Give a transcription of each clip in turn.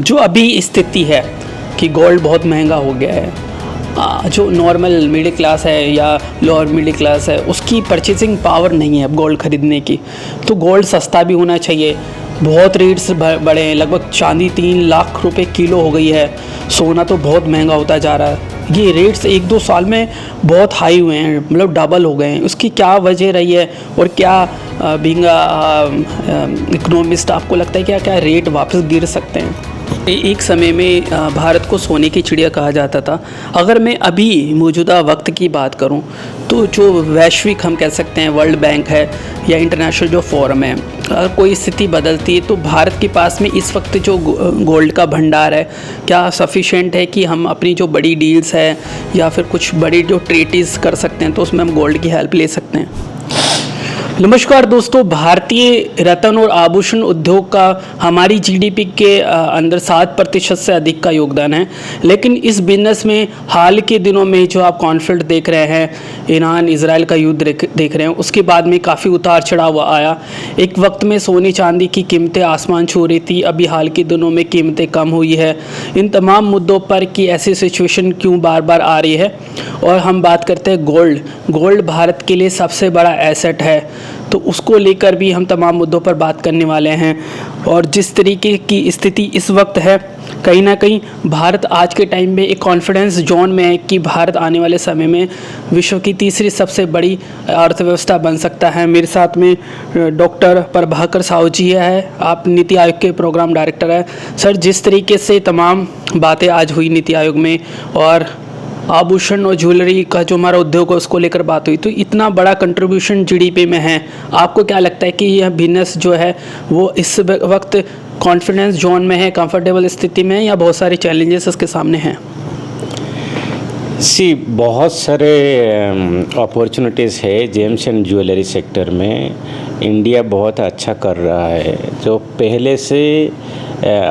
जो अभी स्थिति है कि गोल्ड बहुत महंगा हो गया है, जो नॉर्मल मिडिल क्लास है या लोअर मिडिल क्लास है उसकी परचेसिंग पावर नहीं है अब गोल्ड ख़रीदने की। तो गोल्ड सस्ता भी होना चाहिए। बहुत रेट्स बढ़े हैं, लगभग चांदी 3 लाख रुपए किलो हो गई है, सोना तो बहुत महंगा होता जा रहा है। ये रेट्स 1-2 साल में बहुत हाई हुए हैं, मतलब डबल हो गए हैं। उसकी क्या वजह रही है और क्या बीइंग इकोनॉमिस्ट आपको लगता है क्या क्या रेट वापस गिर सकते हैं? एक समय में भारत को सोने की चिड़िया कहा जाता था। अगर मैं अभी मौजूदा वक्त की बात करूं तो जो वैश्विक हम कह सकते हैं वर्ल्ड बैंक है या इंटरनेशनल जो फोरम है, अगर कोई स्थिति बदलती है तो भारत के पास में इस वक्त जो गोल्ड का भंडार है क्या सफिशेंट है कि हम अपनी जो बड़ी डील्स है या फिर कुछ बड़ी जो ट्रीटीज़ कर सकते हैं तो उसमें हम गोल्ड की हेल्प ले सकते हैं? नमस्कार दोस्तों, भारतीय रत्न और आभूषण उद्योग का हमारी जीडीपी के अंदर 7% से अधिक का योगदान है। लेकिन इस बिजनेस में हाल के दिनों में जो आप कॉन्फ्लिक्ट देख रहे हैं, ईरान इजराइल का युद्ध देख रहे हैं, उसके बाद में काफ़ी उतार चढ़ाव आया। एक वक्त में सोने चांदी की कीमतें आसमान छू रही थी, अभी हाल के दिनों में कीमतें कम हुई है। इन तमाम मुद्दों पर कि ऐसी सिचुएशन क्यों बार बार आ रही है, और हम बात करते हैं गोल्ड भारत के लिए सबसे बड़ा एसेट है, तो उसको लेकर भी हम तमाम मुद्दों पर बात करने वाले हैं। और जिस तरीके की स्थिति इस वक्त है, कहीं ना कहीं भारत आज के टाइम में एक कॉन्फिडेंस जोन में है कि भारत आने वाले समय में विश्व की तीसरी सबसे बड़ी अर्थव्यवस्था बन सकता है। मेरे साथ में डॉक्टर प्रभाकर साहू जी है, आप नीति आयोग के प्रोग्राम डायरेक्टर है। सर, जिस तरीके से तमाम बातें आज हुई नीति आयोग में और आभूषण और ज्वेलरी का जो हमारा उद्योग है उसको लेकर बात हुई, तो इतना बड़ा कंट्रीब्यूशन जीडीपी में है, आपको क्या लगता है कि यह बिजनेस जो है वो इस वक्त कॉन्फिडेंस जोन में है, कंफर्टेबल स्थिति में है, या बहुत सारे चैलेंजेस इसके सामने हैं? बहुत सारे अपॉर्चुनिटीज़ है जेम्स एंड ज्वेलरी सेक्टर में। इंडिया बहुत अच्छा कर रहा है, जो पहले से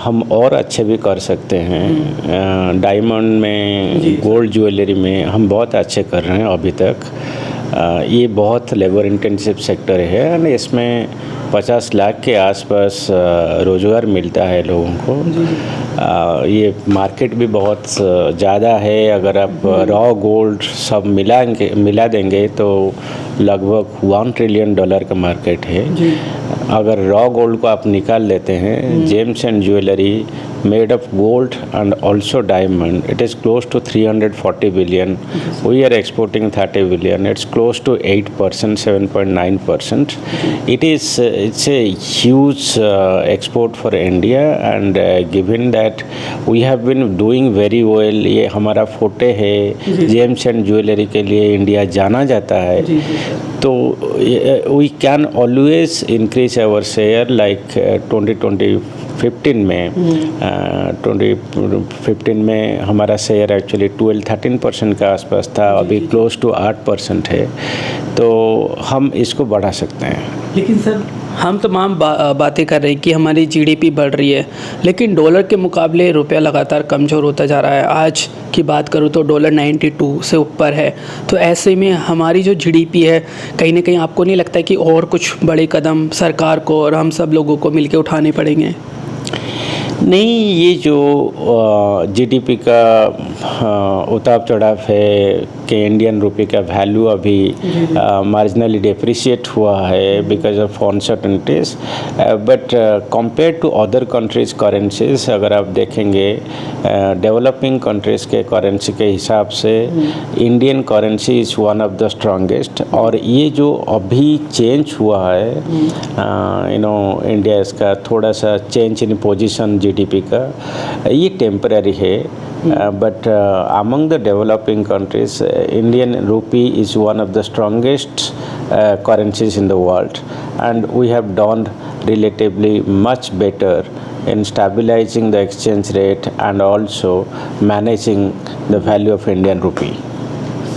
हम और अच्छे भी कर सकते हैं। डायमंड में, गोल्ड ज्वेलरी में हम बहुत अच्छे कर रहे हैं अभी तक। ये बहुत लेबर इंटेंसिव सेक्टर है और इसमें 50 लाख के आसपास रोज़गार मिलता है लोगों को। ये मार्केट भी बहुत ज़्यादा है। अगर आप रॉ गोल्ड सब मिला देंगे तो लगभग $1 ट्रिलियन का मार्केट है। अगर रॉ गोल्ड को आप निकाल लेते हैं, James and jewellery made of gold and also diamond, it is close to 340 billion. We are exporting 30 billion. It's close to 8%, 7.9%. It's a huge export for India, and given that we have been doing very well, ये हमारा फोटे है, James and jewellery के लिए India जाना जाता है, तो we can always increase our share like 2015 में हमारा शेयर एक्चुअली 12-13% के आसपास था, अभी क्लोज टू 8% है, तो हम इसको बढ़ा सकते हैं। लेकिन सर, हम तमाम बातें कर रहे हैं कि हमारी जीडीपी बढ़ रही है, लेकिन डॉलर के मुकाबले रुपया लगातार कमज़ोर होता जा रहा है। आज की बात करूँ तो डॉलर 92 से ऊपर है, तो ऐसे में हमारी जो जीडीपी है, कहीं ना कहीं आपको नहीं लगता है कि और कुछ बड़े कदम सरकार को और हम सब लोगों को मिलकर उठाने पड़ेंगे? नहीं, ये जो जीडीपी का उतार चढ़ाव है कि इंडियन रुपये का वैल्यू अभी मार्जिनली डेप्रिशिएट हुआ है because of uncertainties, but compare to other countries currencies, अगर आप देखेंगे डेवलपिंग कंट्रीज के करेंसी के हिसाब से Indian currency is one of the strongest. और ये जो अभी चेंज हुआ है, इंडिया इसका थोड़ा सा चेंज इन पोजीशन जीडीपी का, ये टेम्पररी है। But among the developing countries, Indian rupee is one of the strongest currencies in the world, and we have done relatively much better in stabilizing the exchange rate and also managing the value of Indian rupee.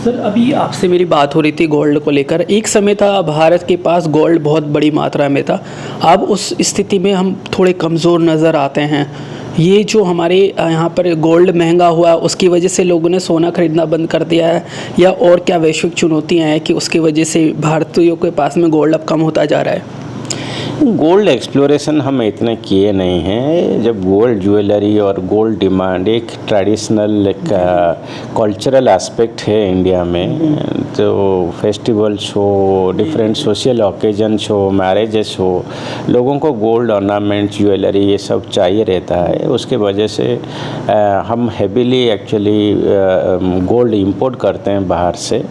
Sir, अभी आपसे मेरी बात हो रही थी gold को लेकर। एक समय था भारत के पास गोल्ड बहुत बड़ी मात्रा में था, अब उस स्थिति में हम थोड़े कमज़ोर नज़र आते हैं। ये जो हमारे यहाँ पर गोल्ड महंगा हुआ, उसकी वजह से लोगों ने सोना खरीदना बंद कर दिया है, या और क्या वैश्विक चुनौतियाँ हैं कि उसकी वजह से भारतीयों के पास में गोल्ड अब कम होता जा रहा है? गोल्ड एक्सप्लोरेशन हम इतना किए नहीं हैं। जब गोल्ड ज्वेलरी और गोल्ड डिमांड एक ट्रेडिशनल एक कल्चरल एस्पेक्ट है इंडिया में, तो फेस्टिवल्स हो, डिफरेंट सोशल ओकेजन्स हो, मैरिजेस हो, लोगों को गोल्ड ऑर्नामेंट ज्वेलरी ये सब चाहिए रहता है। उसके वजह से हम हेवीली एक्चुअली गोल्ड इंपोर्ट करते हैं बाहर से।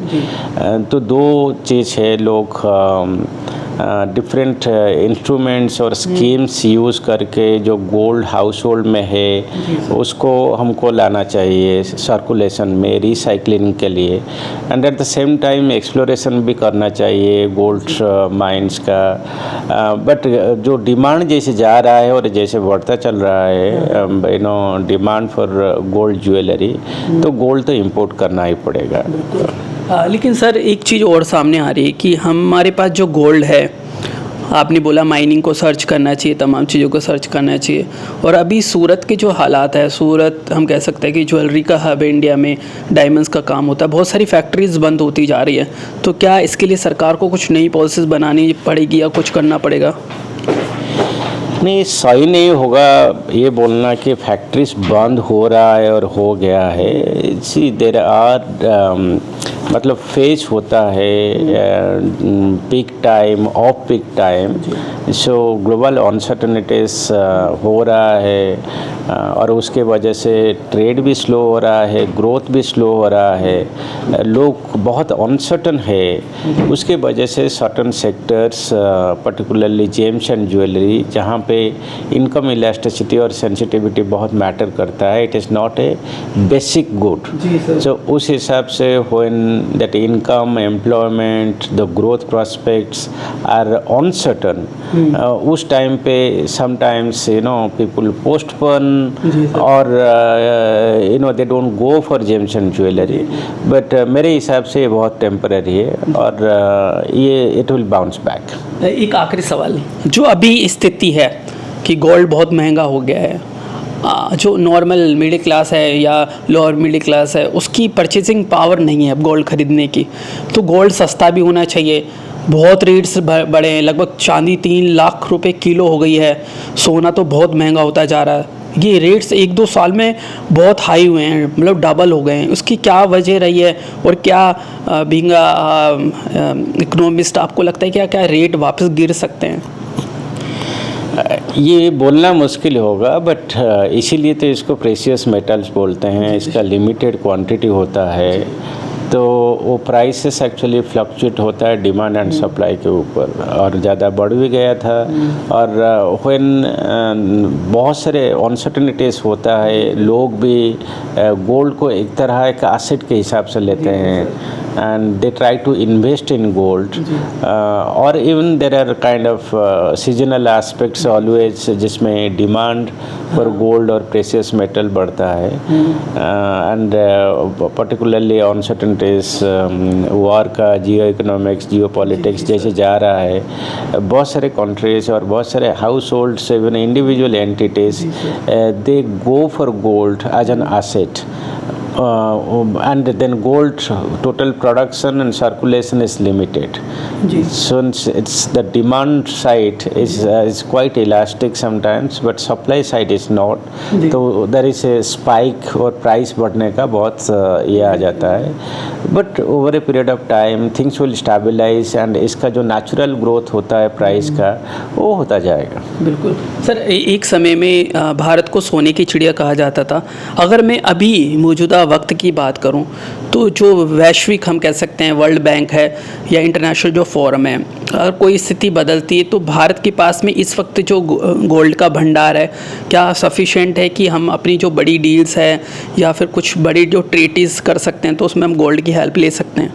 तो दो चीज़ है, लोग डिफरेंट इंस्ट्रूमेंट्स और स्कीम्स यूज़ करके जो गोल्ड हाउस होल्ड में है उसको हमको लाना चाहिए सर्कुलेशन में, रिसाइकलिंग के लिए। And at the same time exploration भी करना चाहिए गोल्ड माइंस का। बट जो डिमांड जैसे जा रहा है और जैसे बढ़ता चल रहा है डिमांड फॉर गोल्ड ज्वेलरी, तो गोल्ड तो इंपोर्ट करना ही पड़ेगा। लेकिन सर एक चीज़ और सामने आ रही है कि हमारे पास जो गोल्ड है, आपने बोला माइनिंग को सर्च करना चाहिए, तमाम चीज़ों को सर्च करना चाहिए, और अभी सूरत के जो हालात है, सूरत हम कह सकते हैं कि ज्वेलरी का हब है इंडिया में, डायमंड्स का काम होता है, बहुत सारी फैक्ट्रीज बंद होती जा रही है। तो क्या इसके लिए सरकार को कुछ नई पॉलिसीज़ बनानी पड़ेगी या कुछ करना पड़ेगा? नहीं, सही नहीं होगा ये बोलना कि फैक्ट्रीज बंद हो रहा है और हो गया है। सी देयर आर मतलब फेज होता है, peak time, off peak time. सो ग्लोबल अनसर्टेनिटीज हो रहा है और उसके वजह से ट्रेड भी स्लो हो रहा है, ग्रोथ भी स्लो हो रहा है, लोग बहुत अनसर्टन है। उसके वजह से certain sectors particularly gems and jewellery, जहाँ पे इनकम इलास्टिसिटी और सेंसिटिविटी बहुत मैटर करता है, it is not a basic good. So उस हिसाब से when that income, employment, the growth prospects are uncertain, उस टाइम पे समटाइम्स पीपल पोस्टपोन और they don't go for gems and jewellery. But मेरे हिसाब से ये बहुत टेम्पररी है और ये इट विल बाउंस बैक। एक आखिरी सवाल, जो अभी स्थिति है कि गोल्ड बहुत महंगा हो गया है, जो नॉर्मल मिडिल क्लास है या लोअर मिडिल क्लास है उसकी परचेजिंग पावर नहीं है अब गोल्ड ख़रीदने की, तो गोल्ड सस्ता भी होना चाहिए। बहुत रेट्स बढ़े हैं, लगभग चांदी 3 लाख रुपए किलो हो गई है, सोना तो बहुत महंगा होता जा रहा है। ये रेट्स 1-2 साल में बहुत हाई हुए हैं, मतलब डबल हो गए हैं। उसकी क्या वजह रही है और क्या बीइंग इकोनॉमिस्ट आपको लगता है क्या क्या रेट वापस गिर सकते हैं? ये बोलना मुश्किल होगा, बट इसीलिए तो इसको प्रेशियस मेटल्स बोलते हैं। इसका लिमिटेड क्वांटिटी होता है, तो वो प्राइसेस एक्चुअली फ्लक्चुएट होता है डिमांड एंड सप्लाई के ऊपर, और ज़्यादा बढ़ भी गया था। और व्हेन बहुत सारे अनसर्टेनिटीज होता है, लोग भी गोल्ड को एक तरह एक एसेट के हिसाब से लेते हैं and they try to invest in gold, or even there are kind of seasonal aspects always जिसमें demand for gold और precious metal बढ़ता है, and particularly uncertainties, war का, जियो इकोनॉमिक्स, जियो पॉलिटिक्स जैसे जा रहा है, बहुत सारे कंट्रीज और बहुत सारे households, even individual entities, they go for gold as an asset. And then gold total production and circulation is limited. So it's the demand side is quite elastic sometimes, but supply side is not. So there is a spike और price बढ़ने का बहुत ये आ जाता है, but over a period of time things will stabilize and इसका जो natural growth होता है प्राइस का वो होता जाएगा। बिल्कुल सर, एक समय में भारत को सोने की चिड़िया कहा जाता था। अगर मैं अभी मौजूदा वक्त की बात करूं तो जो वैश्विक हम कह सकते हैं वर्ल्ड बैंक है या इंटरनेशनल जो फोरम है, अगर कोई स्थिति बदलती है तो भारत के पास में इस वक्त जो गोल्ड का भंडार है क्या सफिशिएंट है कि हम अपनी जो बड़ी डील्स है या फिर कुछ बड़ी जो ट्रीटीज़ कर सकते हैं तो उसमें हम गोल्ड की हेल्प ले सकते हैं?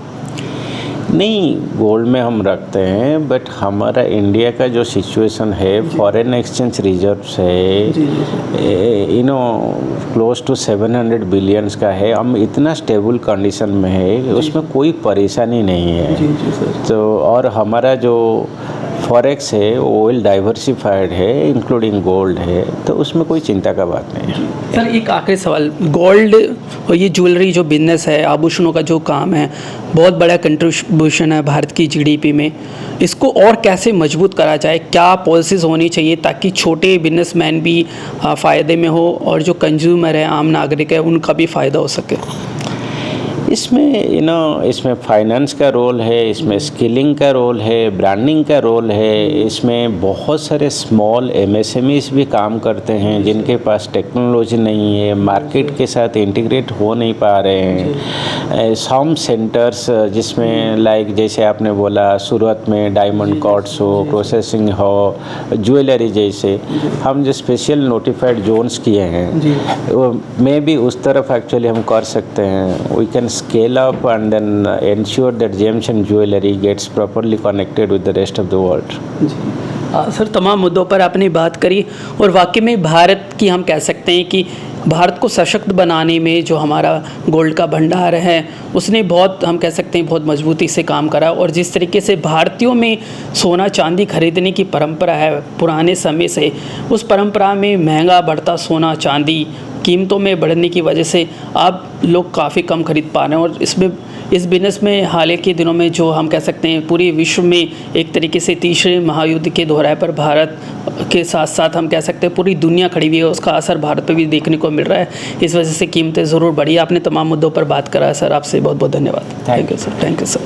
नहीं, गोल्ड में हम रखते हैं, बट हमारा इंडिया का जो सिचुएशन है, फॉरेन एक्सचेंज रिजर्व्स है क्लोज टू 700 बिलियंस का है। हम इतना स्टेबल कंडीशन में है, उसमें कोई परेशानी नहीं है। तो और हमारा जो फॉरेक्स है, ऑयल डाइवर्सिफाइड है, इंक्लूडिंग गोल्ड है, तो उसमें कोई चिंता का बात नहीं है। सर एक आखिरी सवाल, गोल्ड और ये ज्वेलरी जो बिजनेस है, आभूषणों का जो काम है, बहुत बड़ा कंट्रीब्यूशन है भारत की जीडीपी में, इसको और कैसे मजबूत करा जाए? क्या पॉलिसीज़ होनी चाहिए ताकि छोटे बिजनेसमैन भी फ़ायदे में हो और जो कंज्यूमर है, आम नागरिक है, उनका भी फ़ायदा हो सके? इसमें इसमें फाइनेंस का रोल है, इसमें स्किलिंग का रोल है, ब्रांडिंग का रोल है, इसमें बहुत सारे स्मॉल एमएसएमईज भी काम करते हैं जिनके पास टेक्नोलॉजी नहीं है, मार्केट के साथ इंटीग्रेट हो नहीं पा रहे हैं। सम सेंटर्स जिसमें लाइक जैसे आपने बोला सूरत में डायमंड कॉर्ड्स हो, प्रोसेसिंग हो, ज्वेलरी जैसे हम जो स्पेशल नोटिफाइड जोन्स किए हैं, में भी उस तरफ एक्चुअली हम कर सकते हैं। We can scale up and then ensure that gems and jewelry gets properly connected with the rest of the world. Sir तमाम मुद्दों पर आपने बात करी और वाकई में भारत की हम कह सकते हैं कि भारत को सशक्त बनाने में जो हमारा गोल्ड का भंडार है उसने बहुत, हम कह सकते हैं, बहुत मजबूती से काम करा। और जिस तरीके से भारतीयों में सोना चांदी खरीदने की परंपरा है पुराने समय से, उस परंपरा में महंगा बढ़ता सोना चांदी कीमतों में बढ़ने की वजह से अब लोग काफ़ी कम खरीद पा रहे हैं। और इस बिज़नेस में हाल के दिनों में जो हम कह सकते हैं पूरे विश्व में एक तरीके से तीसरे महायुद्ध के दोहराए पर भारत के साथ साथ हम कह सकते हैं पूरी दुनिया खड़ी हुई है, उसका असर भारत पे भी देखने को मिल रहा है। इस वजह से कीमतें ज़रूर बढ़ी। आपने तमाम मुद्दों पर बात करा है सर, आपसे बहुत बहुत धन्यवाद। Thank you sir.